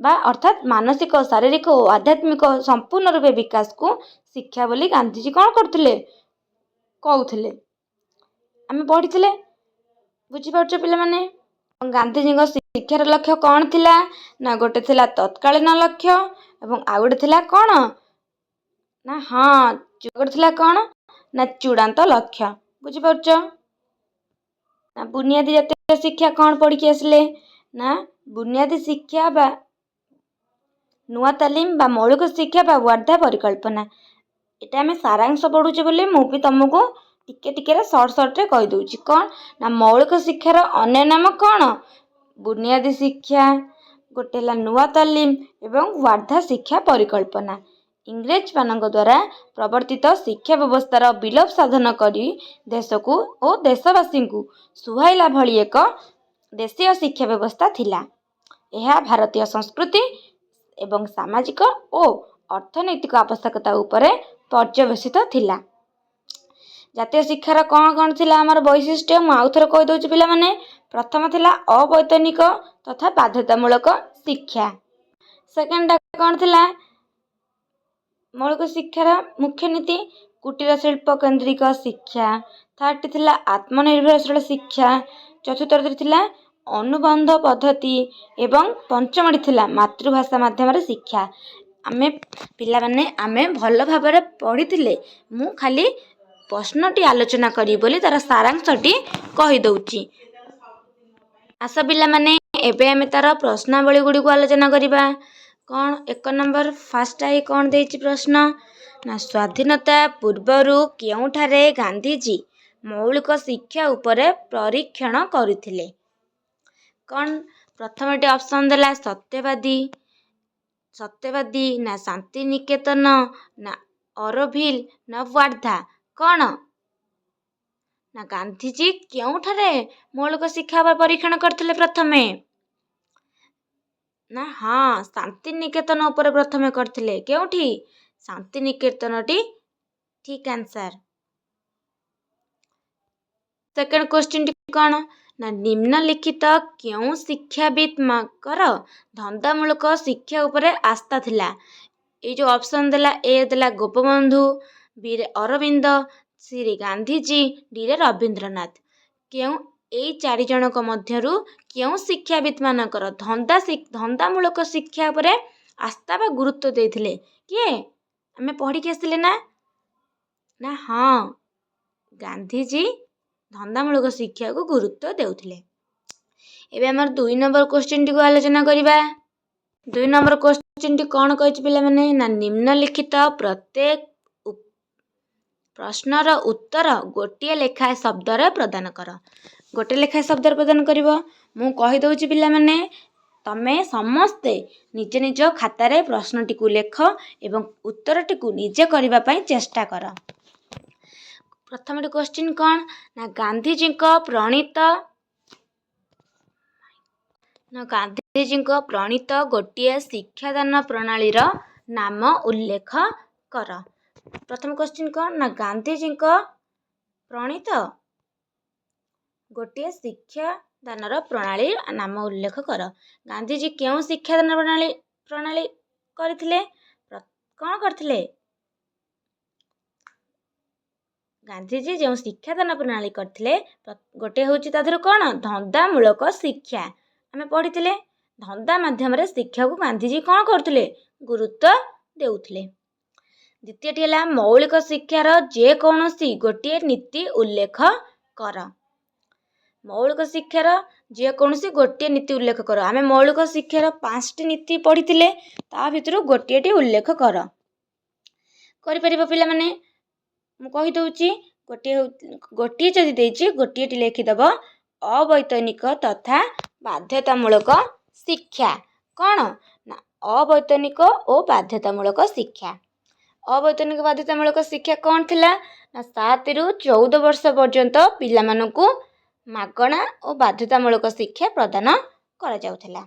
ବା ଅର୍ଥାତ୍ ମାନସିକ ଶାରୀରିକ ଓ ଆଧ୍ୟାତ୍ମିକ ସମ୍ପୂର୍ଣ୍ଣ ରୂପେ ବିକାଶକୁ ଶିକ୍ଷା ବୋଲି ଗାନ୍ଧିଜୀ କ'ଣ କରୁଥିଲେ କହୁଥିଲେ। ଆମେ ପଢ଼ିଥିଲେ, ବୁଝିପାରୁଛ ପିଲାମାନେ। ଗାନ୍ଧିଜୀଙ୍କ ଶିକ୍ଷାର ଲକ୍ଷ୍ୟ କ'ଣ ଥିଲା? ନା ଗୋଟେ ଥିଲା ତତ୍କାଳୀନ ଲକ୍ଷ୍ୟ ଏବଂ ଆଉ ଗୋଟେ ଥିଲା କ'ଣ ନା ଗୋଟେ ଥିଲା କ'ଣ ନା ଚୂଡ଼ାନ୍ତ ଲକ୍ଷ୍ୟ। ବୁଝିପାରୁଛ ନା? ବୁନିୟାଦୀ ଜାତୀୟ ଶିକ୍ଷା କ'ଣ ପଢ଼ିକି ଆସିଲେ? ନା ବୁନିୟାଦୀ ଶିକ୍ଷା ବା ନୂଆ ତାଲିମ ବା ମୌଳିକ ଶିକ୍ଷା ବା ୱାର୍ଦ୍ଧା ପରିକଳ୍ପନା। ଏଇଟା ଆମେ ସାରାଂଶ ପଢ଼ୁଛେ ବୋଲି ମୁଁ ବି ତମକୁ ଟିକେ ଟିକେରେ ସର୍ଟରେ କହିଦେଉଛି। କ'ଣ ନା ମୌଳିକ ଶିକ୍ଷାର ଅନ୍ୟ ନାମ କ'ଣ? ବୁନିୟାଦୀ ଶିକ୍ଷା, ଗୋଟେ ହେଲା ନୂଆ ତାଲିମ ଏବଂ ୱାର୍ଦ୍ଧା ଶିକ୍ଷା ପରିକଳ୍ପନା। ଇଂରେଜମାନଙ୍କ ଦ୍ୱାରା ପ୍ରବର୍ତ୍ତିତ ଶିକ୍ଷା ବ୍ୟବସ୍ଥାର ବିଲୋପ ସାଧନ କରି ଦେଶକୁ ଓ ଦେଶବାସୀଙ୍କୁ ସୁହାଇଲା ଭଳି ଏକ ଦେଶୀୟ ଶିକ୍ଷା ବ୍ୟବସ୍ଥା ଥିଲା। ଏହା ଭାରତୀୟ ସଂସ୍କୃତି ଏବଂ ସାମାଜିକ ଓ ଅର୍ଥନୈତିକ ଆବଶ୍ୟକତା ଉପରେ ପର୍ଯ୍ୟବେସିତ ଥିଲା। ଜାତୀୟ ଶିକ୍ଷାର କ'ଣ କ'ଣ ଥିଲା ଆମର ବୈଶିଷ୍ଟ୍ୟ? ମୁଁ ଆଉଥରେ କହିଦେଉଛି ପିଲାମାନେ। ପ୍ରଥମ ଥିଲା ଅବୈତନିକ ତଥା ବାଧ୍ୟତାମୂଳକ ଶିକ୍ଷା। ସେକେଣ୍ଡଟା କ'ଣ ଥିଲା? ମୌଳିକ ଶିକ୍ଷାର ମୁଖ୍ୟ ନୀତି କୁଟୀର ଶିଳ୍ପ କେନ୍ଦ୍ରିକ ଶିକ୍ଷା। ଥାର୍ଡ଼ଟି ଥିଲା ଆତ୍ମନିର୍ଭରଶୀଳ ଶିକ୍ଷା। ଚତୁର୍ଥଟି ଥିଲା ଅନୁବନ୍ଧ ପଦ୍ଧତି ଏବଂ ପଞ୍ଚମଟି ଥିଲା ମାତୃଭାଷା ମାଧ୍ୟମରେ ଶିକ୍ଷା। ଆମେ ଭଲ ଭାବରେ ପଢ଼ିଥିଲେ। ମୁଁ ଖାଲି ପ୍ରଶ୍ନଟି ଆଲୋଚନା କରିବି ବୋଲି ତାର ସାରାଂଶଟି କହିଦେଉଛି। ଆସ ପିଲାମାନେ, ଏବେ ଆମେ ତାର ପ୍ରଶ୍ନାବଳୀ ଗୁଡ଼ିକୁ ଆଲୋଚନା କରିବା। କ'ଣ 1 ନମ୍ବର ଫାର୍ଷ୍ଟ କ'ଣ ଦେଇଛି ପ୍ରଶ୍ନ? ନା ସ୍ୱାଧୀନତା ପୂର୍ବରୁ କେଉଁଠାରେ ଗାନ୍ଧିଜୀ ମୌଳିକ ଶିକ୍ଷା ଉପରେ ପରୀକ୍ଷଣ କରିଥିଲେ? କ'ଣ ପ୍ରଥମଟି ଅପସନ୍ ଦେଲା ସତ୍ୟବାଦୀ ନା ଶାନ୍ତିନିକେତନ ନା ଅରୋଭିଲ୍ ନା ୱାର୍ଦ୍ଧା। କ'ଣ ନା ଗାନ୍ଧିଜୀ କେଉଁଠାରେ ମୌଳିକ ଶିକ୍ଷା ଉପରେ ପରୀକ୍ଷଣ କରିଥିଲେ ପ୍ରଥମେ? ନା ଶାନ୍ତିନିକେତନ ଉପରେ ପ୍ରଥମେ କରିଥିଲେ। କେଉଁଠି? ଶାନ୍ତିନିକେତନଟି ଠିକ୍ ଆନ୍ସର। ସେକେଣ୍ଡ କ୍ୱେଶ୍ଚିନ୍ଟି କ'ଣ? ନା ନିମ୍ନଲିଖିତ କେଉଁ ଶିକ୍ଷାବିତ୍ଙ୍କର ଧନ୍ଦାମୂଳକ ଶିକ୍ଷା ଉପରେ ଆସ୍ଥା ଥିଲା? ଏଇ ଯେଉଁ ଅପସନ୍ ଦେଲା, ଏ ଦେଲା ଗୋପବନ୍ଧୁ, ବିରେ ଅରବିନ୍ଦ, ସିରେ ଗାନ୍ଧିଜୀ, ଡିରେ ରବୀନ୍ଦ୍ରନାଥ। ଏଇ 4 ଜଣଙ୍କ ମଧ୍ୟରୁ କେଉଁ ଶିକ୍ଷାବିତ୍ମାନଙ୍କର ଧନ୍ଦାମୂଳକ ଶିକ୍ଷା ଉପରେ ଆସ୍ଥା ବା ଗୁରୁତ୍ୱ ଦେଇଥିଲେ? କିଏ? ଆମେ ପଢ଼ିକି ଆସିଥିଲେ ନା ଗାନ୍ଧିଜୀ ଧନ୍ଦାମୂଳକ ଶିକ୍ଷାକୁ ଗୁରୁତ୍ୱ ଦେଉଥିଲେ। ଏବେ ଆମର 2 ନମ୍ବର କ୍ୱେଶ୍ଚିନ୍ଟିକୁ ଆଲୋଚନା କରିବା। 2 ନମ୍ବର କ୍ୱେଶ୍ଚିନ୍ଟି କ'ଣ କହିଛି ପିଲାମାନେ? ନା ନିମ୍ନଲିଖିତ ପ୍ରତ୍ୟେକ ପ୍ରଶ୍ନର ଉତ୍ତର ଗୋଟିଏ ଲେଖାଏ ଶବ୍ଦରେ ପ୍ରଦାନ କର। ଗୋଟେ ଲେଖାଏ ଶବ୍ଦରେ ପ୍ରଦାନ କରିବ। ମୁଁ କହିଦେଉଛି ପିଲାମାନେ, ତମେ ସମସ୍ତେ ନିଜ ନିଜ ଖାତାରେ ପ୍ରଶ୍ନଟିକୁ ଲେଖ ଏବଂ ଉତ୍ତରଟିକୁ ନିଜେ କରିବା ପାଇଁ ଚେଷ୍ଟା କର। ପ୍ରଥମଟି କ୍ୱେଶ୍ଚିନ୍ କ'ଣ? ନା ଗାନ୍ଧିଜୀଙ୍କ ପ୍ରଣୀତ ଗୋଟିଏ ଶିକ୍ଷାଦାନ ପ୍ରଣାଳୀର ନାମ ଉଲ୍ଲେଖ କର। ପ୍ରଥମ କ୍ୱେଶ୍ଚିନ୍ କ'ଣ? ନା ଗାନ୍ଧିଜୀଙ୍କ ପ୍ରଣୀତ ଗୋଟିଏ ଶିକ୍ଷାଦାନର ପ୍ରଣାଳୀ ନାମ ଉଲ୍ଲେଖ କର। ଗାନ୍ଧିଜୀ କେଉଁ ଶିକ୍ଷାଦାନ ପ୍ରଣାଳୀ କରିଥିଲେ? କ'ଣ କରିଥିଲେ? ଗାନ୍ଧିଜୀ ଯେଉଁ ଶିକ୍ଷାଦାନ ପ୍ରଣାଳୀ କରିଥିଲେ, ଗୋଟେ ହେଉଛି ତା ଦେହରୁ କ'ଣ? ଧନ୍ଦାମୂଳକ ଶିକ୍ଷା। ଆମେ ପଢ଼ିଥିଲେ ଧନ୍ଦା ମାଧ୍ୟମରେ ଶିକ୍ଷାକୁ ଗାନ୍ଧିଜୀ କ'ଣ କରୁଥିଲେ? ଗୁରୁତ୍ୱ ଦେଉଥିଲେ। ଦ୍ୱିତୀୟଟି ହେଲା ମୌଳିକ ଶିକ୍ଷାର ଯେକୌଣସି ଗୋଟିଏ ନୀତି ଉଲ୍ଲେଖ କର। ମୌଳିକ ଶିକ୍ଷାର ଯେକୌଣସି ଗୋଟିଏ ନୀତି ଉଲ୍ଲେଖ କର। ଆମେ ମୌଳିକ ଶିକ୍ଷାର 5ଟି ନୀତି ପଢ଼ିଥିଲେ, ତା ଭିତରୁ ଗୋଟିଏଟି ଉଲ୍ଲେଖ କର। କରିପାରିବ ପିଲାମାନେ? ମୁଁ କହିଦେଉଛି, ଗୋଟିଏ ଯଦି ଦେଇଛି ଗୋଟିଏଟି ଲେଖିଦେବ ଅବୈତନିକ ତଥା ବାଧ୍ୟତାମୂଳକ ଶିକ୍ଷା। କ'ଣ ନା ଅବୈତନିକ ଓ ବାଧ୍ୟତାମୂଳକ ଶିକ୍ଷା। ଅବୈତନିକ ବାଧ୍ୟତାମୂଳକ ଶିକ୍ଷା କ'ଣ ଥିଲା? ନା 7ରୁ 14 ବର୍ଷ ପର୍ଯ୍ୟନ୍ତ ପିଲାମାନଙ୍କୁ ମାଗଣା ଓ ବାଧ୍ୟତାମୂଳକ ଶିକ୍ଷା ପ୍ରଦାନ କରାଯାଉଥିଲା।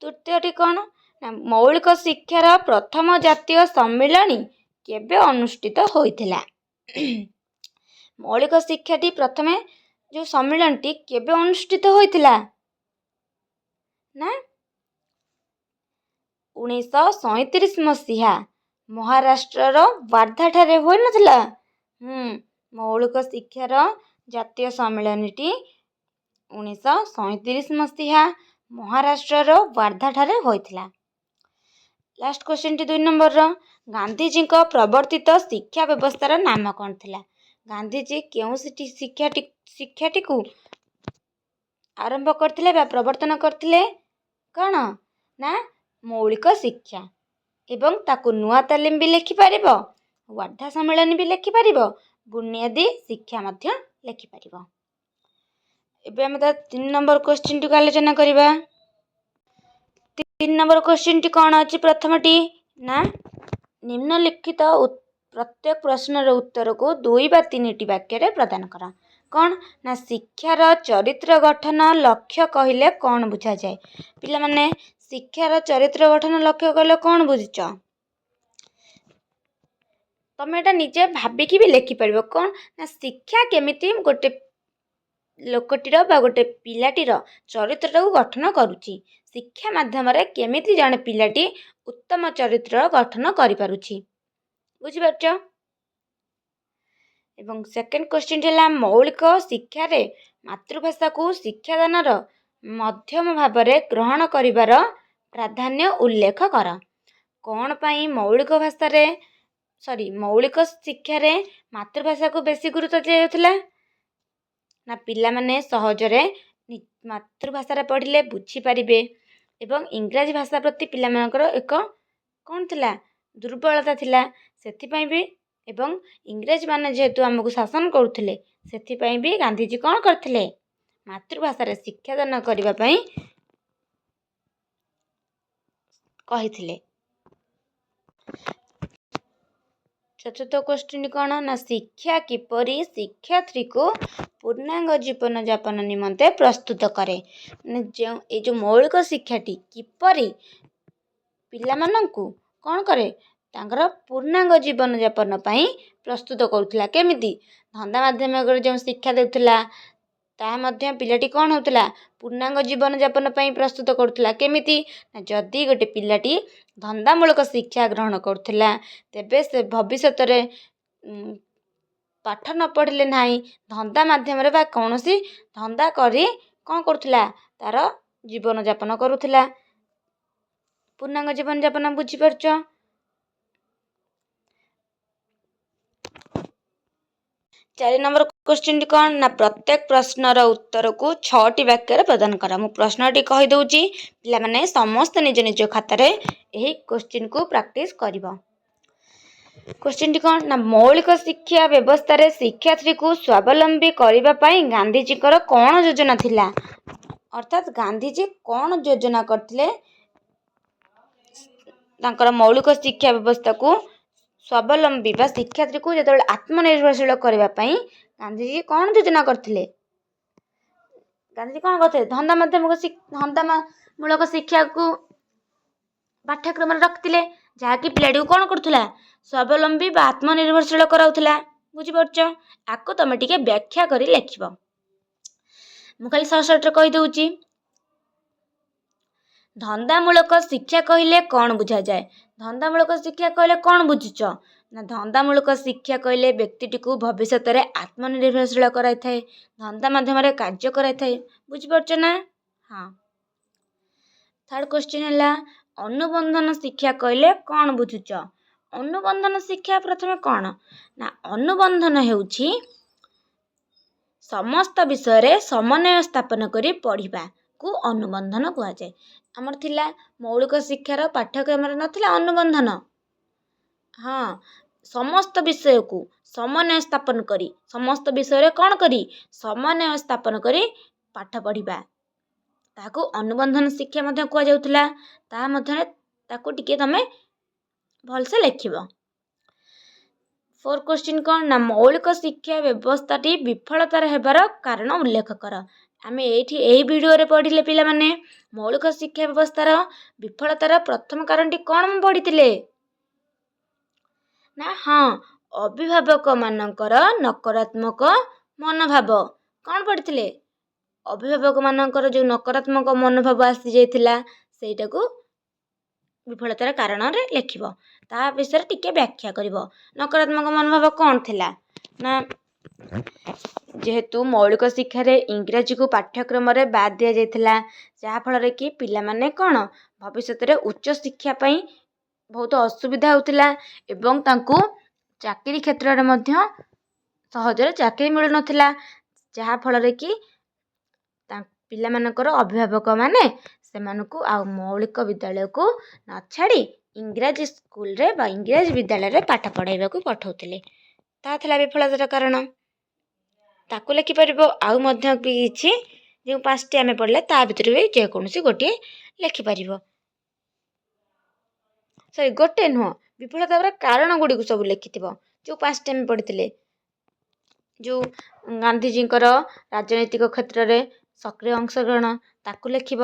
ତୃତୀୟଟି କ'ଣ? ନା ମୌଳିକ ଶିକ୍ଷାର ପ୍ରଥମ ଜାତୀୟ ସମ୍ମିଳନୀ କେବେ ଅନୁଷ୍ଠିତ ହୋଇଥିଲା? ମୌଳିକ ଶିକ୍ଷାଟି ପ୍ରଥମେ ଯେଉଁ ସମ୍ମିଳନୀଟି କେବେ ଅନୁଷ୍ଠିତ ହୋଇଥିଲା? ନା 1937 ମସିହା ମହାରାଷ୍ଟ୍ରର ୱାର୍ଦ୍ଧାଠାରେ ହୋଇନଥିଲା। ମୌଳିକ ଶିକ୍ଷାର ଜାତୀୟ ସମ୍ମିଳନୀଟି 1937 ମସିହା ମହାରାଷ୍ଟ୍ରର ୱାର୍ଦ୍ଧାଠାରେ ହୋଇଥିଲା। ଲାଷ୍ଟ କ୍ୱେଶ୍ଚିନ୍ଟି 2 ନମ୍ବରର, ଗାନ୍ଧିଜୀଙ୍କ ପ୍ରବର୍ତ୍ତିତ ଶିକ୍ଷା ବ୍ୟବସ୍ଥାର ନାମ କ'ଣ ଥିଲା? ଗାନ୍ଧିଜୀ କେଉଁ ଶିକ୍ଷାଟିକୁ ଆରମ୍ଭ କରିଥିଲେ ବା ପ୍ରବର୍ତ୍ତନ କରିଥିଲେ? କ'ଣ ନା ମୌଳିକ ଶିକ୍ଷା। ଏବଂ ତାକୁ ନୂଆ ତାଲିମ ବି ଲେଖିପାରିବ, ୱାର୍ଦ୍ଧା ସମ୍ମିଳନୀ ବି ଲେଖିପାରିବ, ବୁନିୟାଦୀ ଶିକ୍ଷା ମଧ୍ୟ ଲେଖିପାରିବ। ଏବେ ଆମେ ତା 3 ନମ୍ବର କ୍ୱେଶ୍ଚିନ୍ଟିକୁ ଆଲୋଚନା କରିବା। 3 ନମ୍ବର କ୍ୱେଶ୍ଚିନ୍ଟି କ'ଣ ଅଛି? ପ୍ରଥମଟି ନା ନିମ୍ନଲିଖିତ ପ୍ରତ୍ୟେକ ପ୍ରଶ୍ନର ଉତ୍ତରକୁ 2 ବା 3ଟି ବାକ୍ୟରେ ପ୍ରଦାନ କର। କ'ଣ ନା ଶିକ୍ଷାର ଚରିତ୍ର ଗଠନ ଲକ୍ଷ୍ୟ କହିଲେ କ'ଣ ବୁଝାଯାଏ? ପିଲାମାନେ ଶିକ୍ଷାର ଚରିତ୍ର ଗଠନ ଲକ୍ଷ୍ୟ କହିଲେ କ'ଣ ବୁଝୁଛ? ତମେ ଏଇଟା ନିଜେ ଭାବିକି ବି ଲେଖିପାରିବ। କ'ଣ ନା ଶିକ୍ଷା କେମିତି ଗୋଟେ ଲୋକଟିର ବା ଗୋଟେ ପିଲାଟିର ଚରିତ୍ରଟାକୁ ଗଠନ କରୁଛି। ଶିକ୍ଷା ମାଧ୍ୟମରେ କେମିତି ଜଣେ ପିଲାଟି ଉତ୍ତମ ଚରିତ୍ରର ଗଠନ କରିପାରୁଛି। ବୁଝିପାରୁଛ? ଏବଂ ସେକେଣ୍ଡ କ୍ୱେଶ୍ଚିନ୍ଟି ହେଲା ମୌଳିକ ଶିକ୍ଷାରେ ମାତୃଭାଷାକୁ ଶିକ୍ଷାଦାନର ମାଧ୍ୟମ ଭାବରେ ଗ୍ରହଣ କରିବାର ପ୍ରାଧାନ୍ୟ ଉଲ୍ଲେଖ କର। କ'ଣ ପାଇଁ ମୌଳିକ ଶିକ୍ଷାରେ ମାତୃଭାଷାକୁ ବେଶୀ ଗୁରୁତ୍ୱ ଦିଆଯାଉଥିଲା? ନା ପିଲାମାନେ ସହଜରେ ମାତୃଭାଷାରେ ପଢ଼ିଲେ ବୁଝିପାରିବେ ଏବଂ ଇଂରାଜୀ ଭାଷା ପ୍ରତି ପିଲାମାନଙ୍କର ଏକ କ'ଣ ଥିଲା? ଦୁର୍ବଳତା ଥିଲା। ସେଥିପାଇଁ ବି ଏବଂ ଇଂରେଜମାନେ ଯେହେତୁ ଆମକୁ ଶାସନ କରୁଥିଲେ, ସେଥିପାଇଁ ବି ଗାନ୍ଧିଜୀ କ'ଣ କରିଥିଲେ? ମାତୃଭାଷାରେ ଶିକ୍ଷାଦାନ କରିବା ପାଇଁ କହିଥିଲେ। ଚତୁର୍ଥ କ୍ୱେଶ୍ଚିନ୍ କ'ଣ ନା ଶିକ୍ଷା କିପରି ଶିକ୍ଷାର୍ଥୀକୁ ପୂର୍ଣ୍ଣାଙ୍ଗ ଜୀବନଯାପନ ନିମନ୍ତେ ପ୍ରସ୍ତୁତ କରେ? ଏଇ ଯେଉଁ ମୌଳିକ ଶିକ୍ଷାଟି କିପରି ପିଲାମାନଙ୍କୁ କ'ଣ କରେ? ତାଙ୍କର ପୂର୍ଣ୍ଣାଙ୍ଗ ଜୀବନଯାପନ ପାଇଁ ପ୍ରସ୍ତୁତ କରୁଥିଲା। କେମିତି? ଧନ୍ଦା ମାଧ୍ୟମରେ ଯେଉଁ ଶିକ୍ଷା ଦେଉଥିଲା, ତାହା ମଧ୍ୟ ପିଲାଟି କ'ଣ ହେଉଥିଲା? ପୂର୍ଣ୍ଣାଙ୍ଗ ଜୀବନଯାପନ ପାଇଁ ପ୍ରସ୍ତୁତ କରୁଥିଲା। କେମିତି? ନା ଯଦି ଗୋଟେ ପିଲାଟି ଧନ୍ଦାମୂଳକ ଶିକ୍ଷା ଗ୍ରହଣ କରୁଥିଲା, ତେବେ ସେ ଭବିଷ୍ୟତରେ ପାଠ ନ ପଢ଼ିଲେ ନାହିଁ, ଧନ୍ଦା ମାଧ୍ୟମରେ ବା କୌଣସି ଧନ୍ଦା କରି କ'ଣ କରୁଥିଲା? ତାର ଜୀବନଯାପନ କରୁଥିଲା। ପୂର୍ଣ୍ଣାଙ୍ଗ ଜୀବନଯାପନ ବୁଝିପାରୁଛ? ଚାରି ନମ୍ବର କ୍ୱେଶ୍ଚିନ୍ଟି କ'ଣ ନା ପ୍ରତ୍ୟେକ ପ୍ରଶ୍ନର ଉତ୍ତରକୁ 6ଟି ବାକ୍ୟରେ ପ୍ରଦାନ କର। ମୁଁ ପ୍ରଶ୍ନଟି କହିଦେଉଛି, ପିଲାମାନେ ସମସ୍ତେ ନିଜ ନିଜ ଖାତାରେ ଏହି କ୍ୱେଶ୍ଚିନ୍କୁ ପ୍ରାକ୍ଟିସ୍ କରିବ। କ୍ୱେଶ୍ଚିନ୍ଟି କ'ଣ ନା ମୌଳିକ ଶିକ୍ଷା ବ୍ୟବସ୍ଥାରେ ଶିକ୍ଷାର୍ଥୀକୁ ସ୍ୱାବଲମ୍ବୀ କରିବା ପାଇଁ ଗାନ୍ଧିଜୀଙ୍କର କ'ଣ ଯୋଜନା ଥିଲା? ଅର୍ଥାତ୍ ଗାନ୍ଧିଜୀ କ'ଣ ଯୋଜନା କରିଥିଲେ ତାଙ୍କର ମୌଳିକ ଶିକ୍ଷା ବ୍ୟବସ୍ଥାକୁ ସ୍ୱାବଲମ୍ବୀ ବା ଶିକ୍ଷାର୍ଥୀକୁ ଯେତେବେଳେ ଆତ୍ମନିର୍ଭରଶୀଳ କରିବା ପାଇଁ ଗାନ୍ଧିଜୀ କ'ଣ ଯୋଜନା କରିଥିଲେ? ଗାନ୍ଧିଜୀ କ'ଣ କରିଥିଲେ? ଧନ୍ଦାମୂଳକ ଶିକ୍ଷାକୁ ପାଠ୍ୟକ୍ରମରେ ରଖିଥିଲେ, ଯାହାକି ପିଲାଟିକୁ କ'ଣ କରୁଥିଲା? ସ୍ୱାବଲମ୍ବୀ ବା ଆତ୍ମନିର୍ଭରଶୀଳ କରାଉଥିଲା। ବୁଝିପାରୁଛ? ଆକୁ ତମେ ଟିକେ ବ୍ୟାଖ୍ୟା କରି ଲେଖିବ। ମୁଁ ଖାଲି ସର୍ଟରେ କହିଦେଉଛି। ଧନ୍ଦାମୂଳକ ଶିକ୍ଷା କହିଲେ କ'ଣ ବୁଝାଯାଏ? ଧନ୍ଦାମୂଳକ ଶିକ୍ଷା କହିଲେ କ'ଣ ବୁଝୁଛ? ନା ଧନ୍ଦାମୂଳକ ଶିକ୍ଷା କହିଲେ ବ୍ୟକ୍ତିଟିକୁ ଭବିଷ୍ୟତରେ ଆତ୍ମନିର୍ଭରଶୀଳ କରାଇଥାଏ, ଧନ୍ଦା ମାଧ୍ୟମରେ କାର୍ଯ୍ୟ କରାଇଥାଏ। ବୁଝିପାରୁଛ ନା? ହଁ। ଥାର୍ଡ଼ କ୍ୱେଶ୍ଚିନ୍ ହେଲା ଅନୁବନ୍ଧନ ଶିକ୍ଷା କହିଲେ କ'ଣ ବୁଝୁଛ? ଅନୁବନ୍ଧନ ଶିକ୍ଷା ପ୍ରଥମେ କ'ଣ ନା ଅନୁବନ୍ଧନ ହେଉଛି ସମସ୍ତ ବିଷୟରେ ସମନ୍ୱୟ ସ୍ଥାପନ କରି ପଢ଼ିବାକୁ ଅନୁବନ୍ଧନ କୁହାଯାଏ। ଆମର ଥିଲା ମୌଳିକ ଶିକ୍ଷାର ପାଠ୍ୟକ୍ରମରେ ନଥିଲା ଅନୁବନ୍ଧନ। ହଁ, ସମସ୍ତ ବିଷୟକୁ ସମନ୍ୱୟ ସ୍ଥାପନ କରି, ସମସ୍ତ ବିଷୟରେ କ'ଣ କରି ସମନ୍ୱୟ ସ୍ଥାପନ କରି ପାଠ ପଢ଼ିବା, ତାହାକୁ ଅନୁବନ୍ଧନ ଶିକ୍ଷା ମଧ୍ୟ କୁହାଯାଉଥିଲା। ତାହା ମଧ୍ୟରେ ତାକୁ ଟିକେ ତମେ ଭଲସେ ଲେଖିବ। ଫୋର୍ଥ କ୍ୱେଶ୍ଚିନ୍ କ'ଣ ନା ମୌଳିକ ଶିକ୍ଷା ବ୍ୟବସ୍ଥାଟି ବିଫଳତାର ହେବାର କାରଣ ଉଲ୍ଲେଖ କର। ଆମେ ଏହି ଭିଡ଼ିଓରେ ପଢ଼ିଲେ ପିଲାମାନେ ମୌଳିକ ଶିକ୍ଷା ବ୍ୟବସ୍ଥାର ବିଫଳତାର ପ୍ରଥମ କାରଣଟି କ'ଣ ମୁଁ ପଢ଼ିଥିଲେ ନା ହଁ ଅଭିଭାବକମାନଙ୍କର ନକାରାତ୍ମକ ମନୋଭାବ। କ'ଣ ପଢ଼ିଥିଲେ? ଅଭିଭାବକମାନଙ୍କର ଯେଉଁ ନକାରାତ୍ମକ ମନୋଭାବ ଆସିଯାଇଥିଲା ସେଇଟାକୁ ବିଫଳତାର କାରଣରେ ଲେଖିବ। ତା ବିଷୟରେ ଟିକେ ବ୍ୟାଖ୍ୟା କରିବ। ନକାରାତ୍ମକ ମନୋଭାବ କ'ଣ ଥିଲା ନା, ଯେହେତୁ ମୌଳିକ ଶିକ୍ଷାରେ ଇଂରାଜୀକୁ ପାଠ୍ୟକ୍ରମରେ ବାଦ୍ ଦିଆଯାଇଥିଲା, ଯାହାଫଳରେ କି ପିଲାମାନେ କ'ଣ ଭବିଷ୍ୟତରେ ଉଚ୍ଚ ଶିକ୍ଷା ପାଇଁ ବହୁତ ଅସୁବିଧା ହେଉଥିଲା ଏବଂ ତାଙ୍କୁ ଚାକିରି କ୍ଷେତ୍ରରେ ମଧ୍ୟ ସହଜରେ ଚାକିରି ମିଳୁନଥିଲା, ଯାହାଫଳରେ କି ପିଲାମାନଙ୍କର ଅଭିଭାବକମାନେ ସେମାନଙ୍କୁ ଆଉ ମୌଳିକ ବିଦ୍ୟାଳୟକୁ ନ ଛାଡ଼ି ଇଂରାଜୀ ସ୍କୁଲରେ ବା ଇଂରାଜୀ ବିଦ୍ୟାଳୟରେ ପାଠ ପଢ଼ାଇବାକୁ ପଠାଉଥିଲେ। ତାହା ଥିଲା ବିଫଳତାର କାରଣ। ତାକୁ ଲେଖିପାରିବ। ଆଉ ମଧ୍ୟ କିଛି ଯେଉଁ 5ଟି ଆମେ ପଢ଼ିଲେ ତା ଭିତରୁ ବି ଯେକୌଣସି ଗୋଟିଏ ଲେଖିପାରିବ। ଗୋଟେ ନୁହଁ, ବିଫଳତାର କାରଣ ଗୁଡ଼ିକୁ ସବୁ ଲେଖିଥିବ। ଯେଉଁ 5ଟି ଆମେ ପଢ଼ିଥିଲେ, ଯେଉଁ ଗାନ୍ଧିଜୀଙ୍କର ରାଜନୈତିକ କ୍ଷେତ୍ରରେ ସକ୍ରିୟ ଅଂଶଗ୍ରହଣ, ତାକୁ ଲେଖିବ।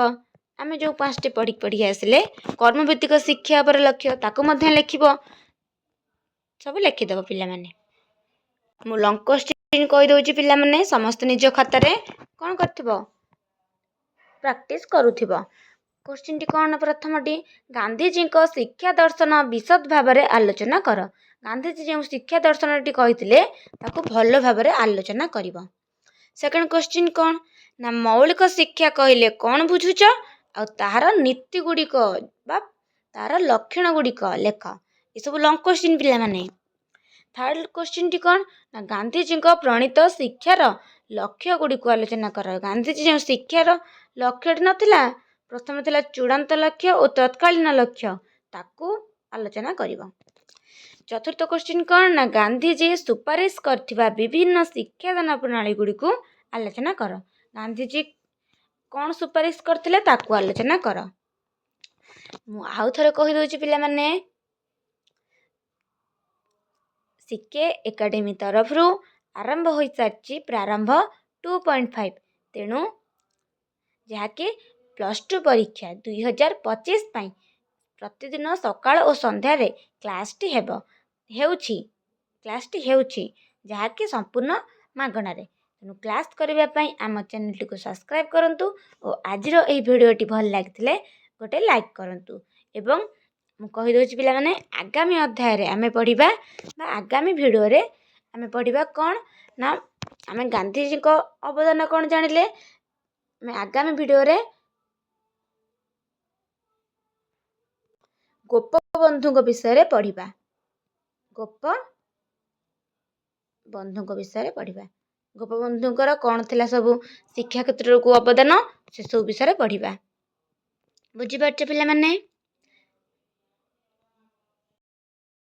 ଆମେ ଯେଉଁ 5ଟି ପଢ଼ିକି ଆସିଲେ, କର୍ମଭିତ୍ତିକ ଶିକ୍ଷା ଉପରେ ଲକ୍ଷ୍ୟ, ତାକୁ ମଧ୍ୟ ଲେଖିବ। ସବୁ ଲେଖିଦେବ ପିଲାମାନେ। ମୁଁ ଲଙ୍ଗ କୋଶ୍ଚିନ୍ କହିଦେଉଛି, ପିଲାମାନେ ସମସ୍ତେ ନିଜ ଖାତାରେ କ'ଣ କରିଥିବ? ପ୍ରାକ୍ଟିସ୍ କରୁଥିବ। କୋଶ୍ଚିନ୍ଟି କ'ଣ? ପ୍ରଥମଟି, ଗାନ୍ଧିଜୀଙ୍କ ଶିକ୍ଷା ଦର୍ଶନ ବିଶଦ ଭାବରେ ଆଲୋଚନା କର। ଗାନ୍ଧିଜୀ ଯେଉଁ ଶିକ୍ଷା ଦର୍ଶନଟି କହିଥିଲେ ତାକୁ ଭଲ ଭାବରେ ଆଲୋଚନା କରିବ। ସେକେଣ୍ଡ କୋଶ୍ଚିନ୍ କ'ଣ ନା, ମୌଳିକ ଶିକ୍ଷା କହିଲେ କ'ଣ ବୁଝୁଛ ଆଉ ତାହାର ନୀତି ଗୁଡ଼ିକ ବା ତାହାର ଲକ୍ଷଣ ଗୁଡ଼ିକ ଲେଖ। ଏସବୁ ଲଙ୍ଗ କୋଶ୍ଚିନ୍ ପିଲାମାନେ। ଥାର୍ଡ କୋଶ୍ଚିନ୍ଟି କ'ଣ ନା, ଗାନ୍ଧିଜୀଙ୍କ ପ୍ରଣୀତ ଶିକ୍ଷାର ଲକ୍ଷ୍ୟ ଗୁଡ଼ିକୁ ଆଲୋଚନା କର। ଗାନ୍ଧିଜୀ ଯେଉଁ ଶିକ୍ଷାର ଲକ୍ଷ୍ୟଟି ନଥିଲା, ପ୍ରଥମେ ଥିଲା ଚୂଡ଼ାନ୍ତ ଲକ୍ଷ୍ୟ ଓ ତତ୍କାଳୀନ ଲକ୍ଷ୍ୟ, ତାକୁ ଆଲୋଚନା କରିବ। ଚତୁର୍ଥ କୋଶ୍ଚିନ୍ କ'ଣ ନା, ଗାନ୍ଧିଜୀ ସୁପାରିଶ କରିଥିବା ବିଭିନ୍ନ ଶିକ୍ଷାଦାନ ପ୍ରଣାଳୀ ଗୁଡ଼ିକୁ ଆଲୋଚନା କର। ଗାନ୍ଧିଜୀ କ'ଣ ସୁପାରିଶ କରିଥିଲେ ତାକୁ ଆଲୋଚନା କର। ମୁଁ ଆଉ ଥରେ କହିଦେଉଛି ପିଲାମାନେ, ସିକେ ଏକାଡେମୀ ତରଫରୁ ଆରମ୍ଭ ହୋଇସାରିଛି ପ୍ରାରମ୍ଭ 2.5, ତେଣୁ ଯାହାକି +2 ପରୀକ୍ଷା 2025 ପାଇଁ ପ୍ରତିଦିନ ସକାଳ ଓ ସନ୍ଧ୍ୟାରେ କ୍ଲାସ୍ଟି ହେଉଛି, ଯାହାକି ସମ୍ପୂର୍ଣ୍ଣ ମାଗଣାରେ। ତେଣୁ କ୍ଲାସ୍ କରିବା ପାଇଁ ଆମ ଚ୍ୟାନେଲଟିକୁ ସବସ୍କ୍ରାଇବ୍ କରନ୍ତୁ ଓ ଆଜିର ଏହି ଭିଡ଼ିଓଟି ଭଲ ଲାଗିଥିଲେ ଗୋଟେ ଲାଇକ୍ କରନ୍ତୁ। ଏବଂ ମୁଁ କହିଦେଉଛି ପିଲାମାନେ, ଆଗାମୀ ଅଧ୍ୟାୟରେ ଆମେ ପଢ଼ିବା ବା ଆଗାମୀ ଭିଡ଼ିଓରେ ଆମେ ପଢ଼ିବା କ'ଣ ନା, ଆମେ ଗାନ୍ଧିଜୀଙ୍କ ଅବଦାନ କ'ଣ ଜାଣିଲେ, ଆମେ ଆଗାମୀ ଭିଡ଼ିଓରେ ଗୋପବନ୍ଧୁଙ୍କ ବିଷୟରେ ପଢ଼ିବା। ଗୋପବନ୍ଧୁଙ୍କର କ'ଣ ଥିଲା ସବୁ ଶିକ୍ଷା କ୍ଷେତ୍ରକୁ ଅବଦାନ, ସେସବୁ ବିଷୟରେ ପଢ଼ିବା। ବୁଝିପାରୁଛ ପିଲାମାନେ?